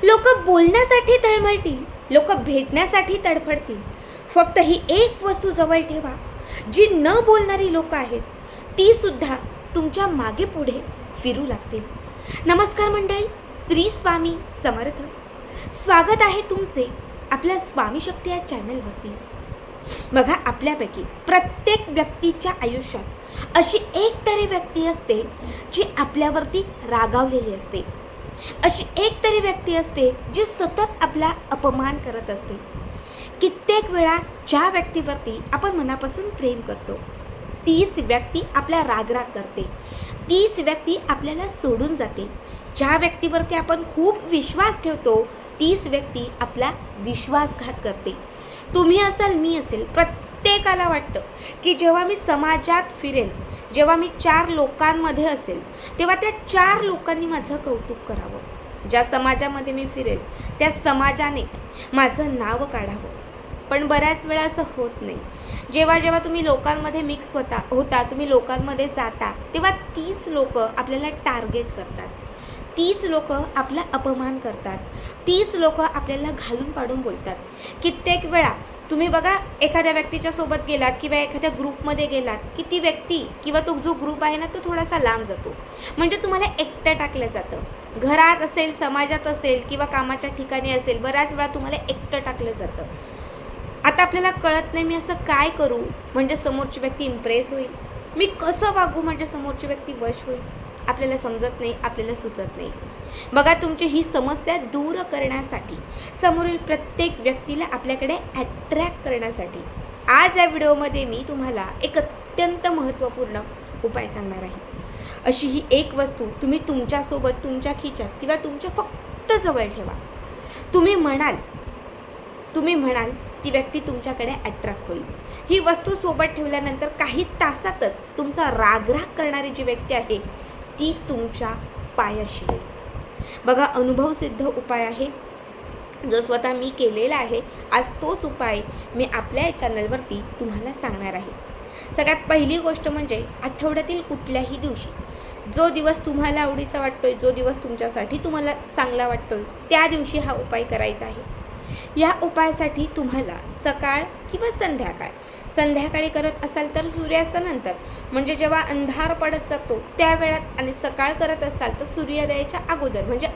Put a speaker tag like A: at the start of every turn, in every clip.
A: लोक बोलण्यासाठी तळमळतील, लोक भेटण्यासाठी तडफडतील. फक्त ही एक वस्तू जवळ ठेवा, जी न बोलणारी लोक आहेत ती सुद्धा तुमच्या मागे पुढे फिरू लागतील. नमस्कार मंडळी, श्री स्वामी समर्थ. स्वागत आहे तुमचे आपल्या स्वामी शक्ती या चॅनलवरती. बघा, आपल्यापैकी प्रत्येक व्यक्तीच्या आयुष्यात अशी एक तरी व्यक्ती असते जी आपल्यावरती रागावलेली असते. अशी एक तरी व्यक्ती असते जी सतत आपला अपमान करत असते. कित्येक वेळा ज्या व्यक्तीवरती आपण मनापासून प्रेम करतो तीच व्यक्ती आपला रागराग करते, तीच व्यक्ती आपल्याला सोडून जाते. ज्या व्यक्तीवरती आपण खूप विश्वास ठेवतो तीच व्यक्ती आपला विश्वासघात करते. तुम्ही असाल, मी असेल, प्रत्येकाला वाटतं की जेव्हा मी समाजात फिरेल, जेव्हा मी 4 लोकांमध्ये असेल, तेव्हा त्या 4 लोकांनी माझं कौतुक करावं. ज्या समाजामध्ये मी फिरेल त्या समाजाने माझं नाव काढावं. पण बऱ्याच वेळा असं होत नाही. जेव्हा जेव्हा तुम्ही लोकांमध्ये मिक्स होता, तुम्ही लोकांमध्ये जाता, तेव्हा तीच लोक आपल्याला टार्गेट करतात, तीच लोक आपला अपमान करतात, तीच लोक आपल्याला घालून पाडून बोलतात. कित्येक वेळा तुम्ही बघा, एखाद्या व्यक्तीच्या सोबत गेलात किंवा एखाद्या ग्रुपमध्ये गेलात की ती व्यक्ती किंवा तो जो ग्रुप आहे ना तो थोडासा लांब जातो, म्हणजे तुम्हाला एकटं टाकलं जातं. घरात असेल, समाजात असेल किंवा कामाच्या ठिकाणी असेल, बऱ्याच वेळा तुम्हाला एकटं टाकलं जातं. आता आपल्याला कळत नाही मी असं काय करू म्हणजे समोरची व्यक्ती इम्प्रेस होईल, मी कसं वागू म्हणजे समोरची व्यक्ती वश होईल. आपल्याला समजत नाही, आपल्याला सुचत नाही. बघा, तुमची ही समस्या दूर करण्यासाठी, समोरील प्रत्येक व्यक्तीला आपल्याकडे अट्रॅक्ट करण्यासाठी आज या व्हिडिओमध्ये मी तुम्हाला एक अत्यंत महत्त्वपूर्ण उपाय सांगणार आहे. अशी ही एक वस्तू तुम्ही तुमच्यासोबत, तुमच्या खिशात किंवा तुमच्या फक्त जवळ ठेवा. तुम्ही म्हणाल ती व्यक्ती तुमच्याकडे अट्रॅक्ट होईल. ही वस्तू सोबत ठेवल्यानंतर काही तासातच तुमचा रागराग करणारी जी व्यक्ती आहे ती तुमच्या पायाशी येईल. बघा, अनुभवसिद्ध उपाय आहे, जो स्वतः मी केलेला आहे. आज तोच उपाय मी आपल्या चॅनलवरती तुम्हाला सांगणार आहे. सगळ्यात पहिली गोष्ट म्हणजे आठवड्यातील कुठल्याही दिवशी, जो दिवस तुम्हाला आवडीचा वाटतोय, जो दिवस तुमच्यासाठी तुम्हाला चांगला वाटतोय, त्या दिवशी हा उपाय करायचा आहे. या उपायासाठी तुम्हाला सकाळ किंवा संध्याकाळी करत असाल तर सूर्यास्तानंतर, म्हणजे जेव्हा अंधार पडत जातो त्या वेळात, आणि सकाळ करत असाल तर सूर्योदयाच्या अगोदर, म्हणजे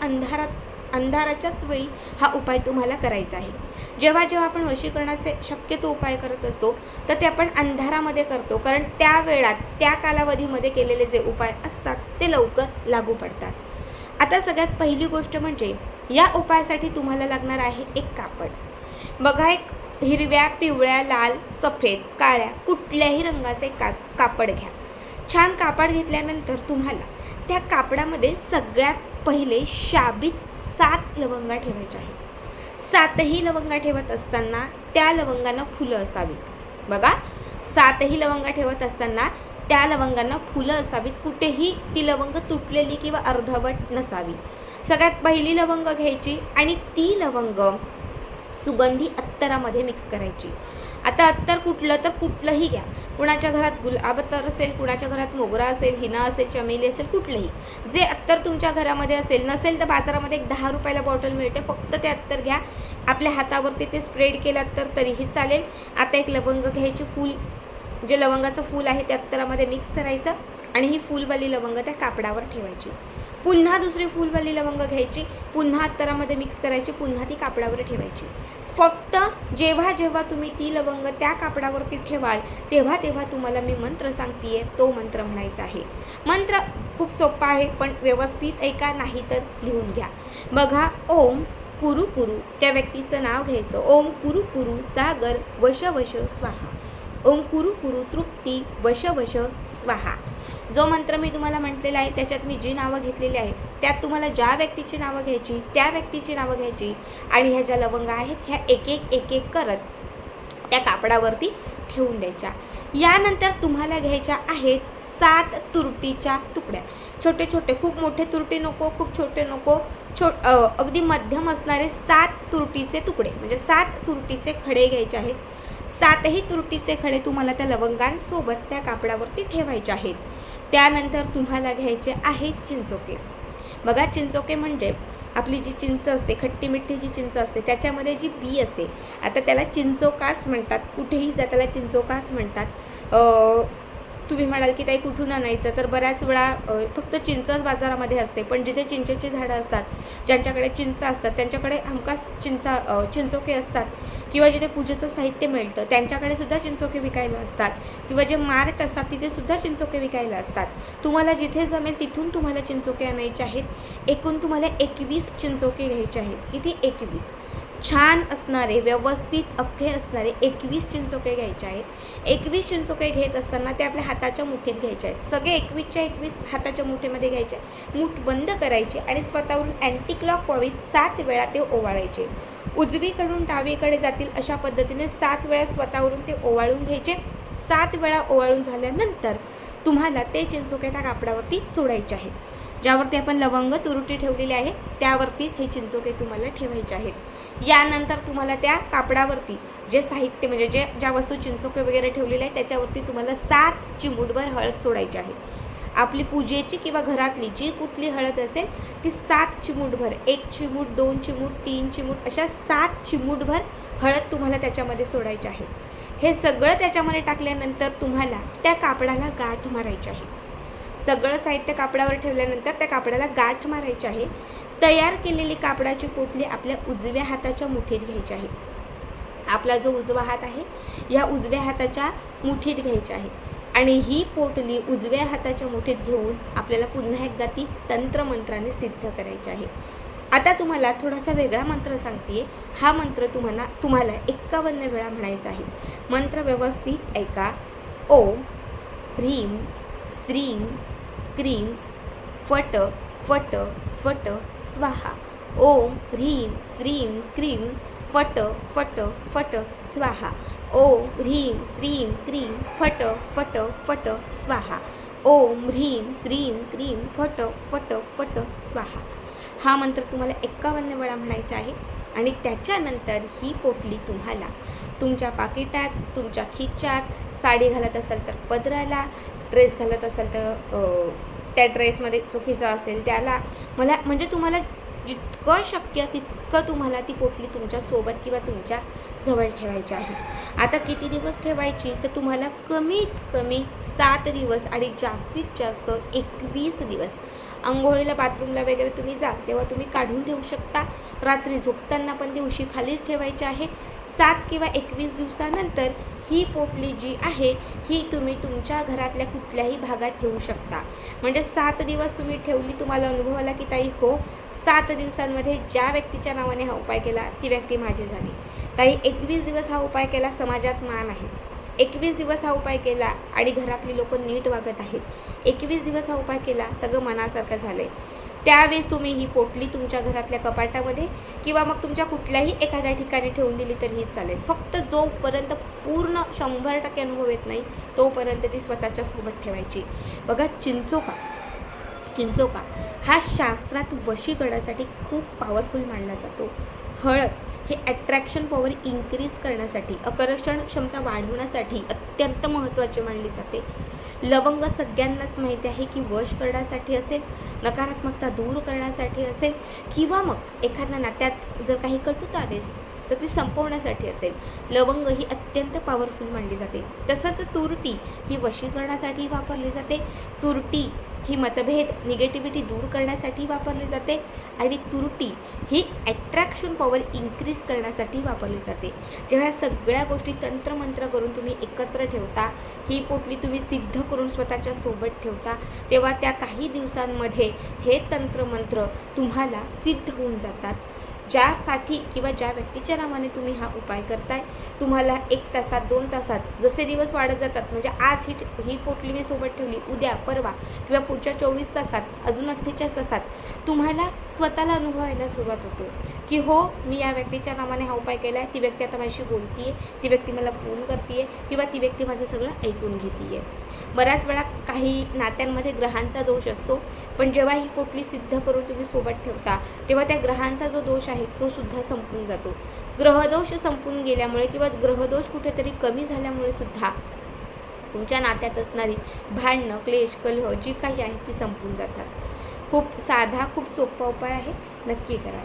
A: अंधाराच्याच वेळी हा उपाय तुम्हाला करायचा आहे. जेव्हा आपण वशीकरणाचे शक्यतो उपाय करत असतो तर ते आपण अंधारामध्ये करतो, कारण त्या वेळात, त्या कालावधीमध्ये केलेले जे उपाय असतात ते लवकर लागू पडतात. आता सगळ्यात पहिली गोष्ट म्हणजे या उपायासाठी तुम्हाला लागणार आहे एक कापड. बघा, एक हिरव्या, पिवळ्या, लाल, सफेद, काळ्या कुठल्याही रंगाचे कापड घ्या. छान कापड घेतल्यानंतर तुम्हाला त्या कापडामध्ये सगळ्यात पहिले शाबीत 7 लवंगा ठेवायच्या आहेत. 7ही लवंगा ठेवत असताना त्या लवंगांना फुलं असावीत. बघा, 7ही लवंगा ठेवत असताना त्या लवंगांना फुलं असावीत. कुठेही ती लवंग तुटलेली किंवा अर्धवट नसावी. सगळ्यात पहिली लवंग घ्यायची आणि ती लवंग सुगंधी अत्तरामध्ये मिक्स करायची. आता अत्तर कुठलं तर कुठलंही घ्या. कुणाच्या घरात गुलाब अत्तर असेल, कुणाच्या घरात मोगरा असेल, हिना असेल, चमेली असेल, कुठलंही जे अत्तर तुमच्या घरामध्ये असेल. नसेल तर बाजारामध्ये एक 10 रुपयाला बॉटल मिळते, फक्त ते अत्तर घ्या. आपल्या हातावरती ते स्प्रेड केलं तर तरीही चालेल. आता एक लवंग घ्यायची, फूल, जे लवंगाचं फूल आहे ते अत्तरामध्ये मिक्स करायचं आणि ही फूलवाली लवंग त्या कापडावर ठेवायची. पुन्हा दुसरी फूलवाली लवंग घ्यायची, पुन्हा अत्तरामध्ये मिक्स करायची, पुन्हा ती कापडावर ठेवायची. फक्त जेव्हा तुम्ही ती लवंग त्या कापडावरती ठेवाल तेव्हा तुम्हाला मी मंत्र सांगते, तो मंत्र म्हणायचा आहे. मंत्र खूप सोपा आहे, पण व्यवस्थित ऐका, नाही तर लिहून घ्या. बघा, ओम कुरु कुरु, त्या व्यक्तीचं नाव घ्यायचं. ओम कुरु कुरु सागर वश वश स्वाहा. ओम कुरु कुरु तृप्ती वश वश स्वाहा. जो मंत्र मी तुम्हाला म्हटलेला आहे त्याच्यात मी जी नावं घेतलेली आहेत त्यात तुम्हाला ज्या व्यक्तीची नावं घ्यायची, त्या व्यक्तीची नावं घ्यायची आणि ह्या ज्या लवंगा आहेत ह्या एक एक करत त्या कापडावरती ठेवून द्यायच्या. यानंतर तुम्हाला घ्यायच्या आहेत 7 तुरटीच्या तुकड्या. छोटे छोटे, खूप मोठे तुरटी नको, खूप छोटे नको, अगदी मध्यम असणारे 7 तुरटीचे तुकडे, म्हणजे 7 तुरटीचे खडे घ्यायचे आहेत. 7ही तुरटीचे खडे तुम्हाला त्या लवंगांसोबत त्या कापडावरती ठेवायचे आहेत. त्यानंतर तुम्हाला घ्यायचे आहेत चिंचोके. बघा, चिंचोके म्हणजे आपली जी चिंच असते, खट्टी मिठी जी चिंच असते, त्याच्यामध्ये जी बी असते, आता त्याला चिंचोकाच म्हणतात, कुठेही जा त्याला चिंचोकाच म्हणतात. तुम्ही म्हणाल की ताई कुठून आणायचं, तर बऱ्याच वेळा फक्त चिंचच बाजारामध्ये असते, पण जिथे चिंचेची झाडं असतात, ज्यांच्याकडे चिंच असतात त्यांच्याकडे हमखास चिंचोके असतात, किंवा जिथे पूजेचं साहित्य मिळतं त्यांच्याकडे सुद्धा चिंचोके विकायला असतात, किंवा जे मार्ट असतात तिथे सुद्धा चिंचोके विकायला असतात. तुम्हाला जिथे जमेल तिथून तुम्हाला चिंचोके आणायचे आहेत. एकूण तुम्हाला 21 चिंचोके घ्यायचे आहेत. किती? 21. छान असणारे, व्यवस्थित अख्खे असणारे 21 चिंचोके घ्यायचे आहेत. 21 चिंचोके घेत असताना ते आपल्या हाताच्या मुठीत घ्यायचे आहेत. सगळे 21च्या 21 हाताच्या मुठीमध्ये घ्यायचे, मूठ बंद करायची आणि स्वतःवरून अँटी क्लॉकवाईज 7 वेळा ते ओवाळायचे. उजवीकडून डावीकडे जातील अशा पद्धतीने 7 वेळा स्वतःवरून ते ओवाळून घ्यायचे. 7 वेळा ओवाळून झाल्यानंतर तुम्हाला ते चिंचोके त्या कापडावरती सोडायचे आहेत. ज्यावरती आपण लवंग तुरटी ठेवलेली आहे त्यावरतीच हे चिंचोके तुम्हाला ठेवायचे आहेत. यानंतर तुम्हाला त्या कापडावरती जे साहित्य म्हणजे ज्या वस्तू चिंचोके वगैरे ठेवलेले आहे त्याच्यावरती तुम्हाला 7 चिमूटभर हळद सोडायची आहे. आपली पूजेची किंवा घरातली जी कुठली हळद असेल ती 7 चिमूटभर, 1 चिमूट, 2 चिमूट, 3 चिमूट अशा 7 चिमूटभर हळद तुम्हाला त्याच्यामध्ये सोडायची आहे. हे सगळं त्याच्यामध्ये टाकल्यानंतर तुम्हाला त्या कापडाला गाठ मारायची आहे. सगळं साहित्य कापडावर ठेवल्यानंतर त्या कापडाला गाठ मारायची आहे. तयार केलेली कापडाची पोटली आपल्या उजव्या हाताच्या मुठीत घ्यायची आहे. आपला जो उजवा हात आहे या उजव्या हाताच्या मुठीत घ्यायची आहे आणि ही पोटली उजव्या हाताच्या मुठीत घेऊन आपल्याला पुन्हा एकदा ती तंत्रमंत्राने सिद्ध करायची आहे. आता तुम्हाला थोडासा वेगळा मंत्र सांगते. हा मंत्र तुम्हाला 51 वेळा म्हणायचा आहे. मंत्र व्यवस्थित ऐका. ओम ह्रीम श्रीम क्रीम फट फट फट स्वाहा. ओम ह्रीम श्रीम क्रीम फट फट फट स्वाहा. ओम ह्रीम श्रीम क्रीम फट फट फट स्वाहा. ओम ह्रीम श्रीम क्रीम फट फट फट स्वाहा. हा मंत्र तुम्हाला 51 वेळा म्हणायचा आहे. आणि त्याच्यानंतर ही पोटली तुम्हाला तुमच्या पाकिटात, तुमच्या खिच्यात, साडी घालत असाल तर पदराला, ड्रेस घालत असाल तर त्या ड्रेसमध्ये चुकीचा असेल त्याला, म्हणजे तुम्हाला जितकं शक्य तितकं तुम्हाला ती पोटली तुमच्यासोबत किंवा तुमच्या जवळ ठेवायची आहे. आता किती दिवस ठेवायची, तर तुम्हाला कमीत कमी 7 दिवस आणि जास्तीत जास्त 21 दिवस. अंघोळीला, बाथरूमला वगैरे तुम्ही जा तेव्हा तुम्ही काढून ठेवू शकता. रात्री झोपताना पण ती उशी खालीच ठेवायची आहे. 7 किंवा 21 दिवसानंतर ही पोटली जी आहे ही तुम्ही तुमच्या घरातल्या कुठल्याही भागात ठेवू शकता. म्हणजे 7 दिवस तुम्ही ठेवली, तुम्हाला अनुभव आला की ताई हो 7 दिवसांमध्ये ज्या व्यक्तीच्या नावाने हा उपाय केला ती व्यक्ती माझी झाली. ताई 21 दिवस हा उपाय केला, समाजात मान आहे. 21 दिवस हा उपाय केला आणि घरातली लोक नीट वागत आहेत. 21 दिवस हा उपाय केला, सगळं मनासारखं झालं आहे. त्यावेळेस तुम्ही ही पोटली तुमच्या घरातल्या कपाटामध्ये किंवा मग तुमच्या कुठल्याही एखाद्या ठिकाणी ठेवून दिली तरीही चालेल. फक्त जोपर्यंत पूर्ण 100% अनुभव येत नाही तोपर्यंत ती स्वतःच्या सोबत ठेवायची. बघा, चिंचोका हा शास्त्रात वशीकरणासाठी खूप पॉवरफुल मानला जातो. हळद हे अट्रॅक्शन पॉवर इन्क्रीज करण्यासाठी, आकर्षण क्षमता वाढवण्यासाठी अत्यंत महत्त्वाचे मानली जाते. लवंग सगळ्यांनाच माहिती आहे की वश करण्यासाठी असेल, नकारात्मकता दूर करण्यासाठी असेल, किंवा मग एखाद्या नात्यात जर काही कटुता आलीच तर ती संपवण्यासाठी असेल. लवंग ही अत्यंत पॉवरफुल मानली जाते. तसंच तुरटी ही वशीकरणासाठी वापरली जाते. तुरटी ही मतभेद, निगेटिव्हिटी दूर करण्यासाठी वापरली जाते. आणि तुरटी ही अट्रॅक्शन पॉवर इन्क्रीज करण्यासाठी वापरली जाते. जेव्हा सगळ्या गोष्टी तंत्रमंत्र करून तुम्ही एकत्र ठेवता, ही पोटली तुम्ही सिद्ध करून स्वतःच्या सोबत ठेवता, तेव्हा त्या काही दिवसांमध्ये हे तंत्रमंत्र तुम्हाला सिद्ध होऊन जातात. ज्यासाठी किंवा ज्या व्यक्तीच्या नावाने तुम्ही हा उपाय करताय, तुम्हाला 1 तासात 2 तासात जसे दिवस वाढत जातात, म्हणजे आज ही पोटली मी सोबत ठेवली, उद्या परवा किंवा पुढच्या 24 तासात अजून 48 तासात तुम्हाला स्वतःला अनुभवायला सुरुवात होतो की हो मी या व्यक्तीच्या नावाने हा उपाय केला आहे, ती व्यक्ती आता माझ्याशी बोलती आहे, ती व्यक्ती मला फोन करते आहे किंवा ती व्यक्ती माझं सगळं ऐकून घेते आहे. बऱ्याच वेळा काही नात्यांमध्ये ग्रहांचा दोष असतो, पण जेव्हा ही पोटली सिद्ध करून तुम्ही सोबत ठेवता तेव्हा त्या ग्रहांचा जो दोष आहे तो सुद्धा संपून जातो. ग्रहदोष संपून गेल्यामुळे किंवा ग्रहदोष कुठेतरी कमी झाल्यामुळे सुद्धा तुमच्या नात्यात असणारी भांडणं, क्लेश, कलह जी काही आहे ती संपून जातात. खूप साधा, खूप सोपा उपाय आहे, नक्की करा.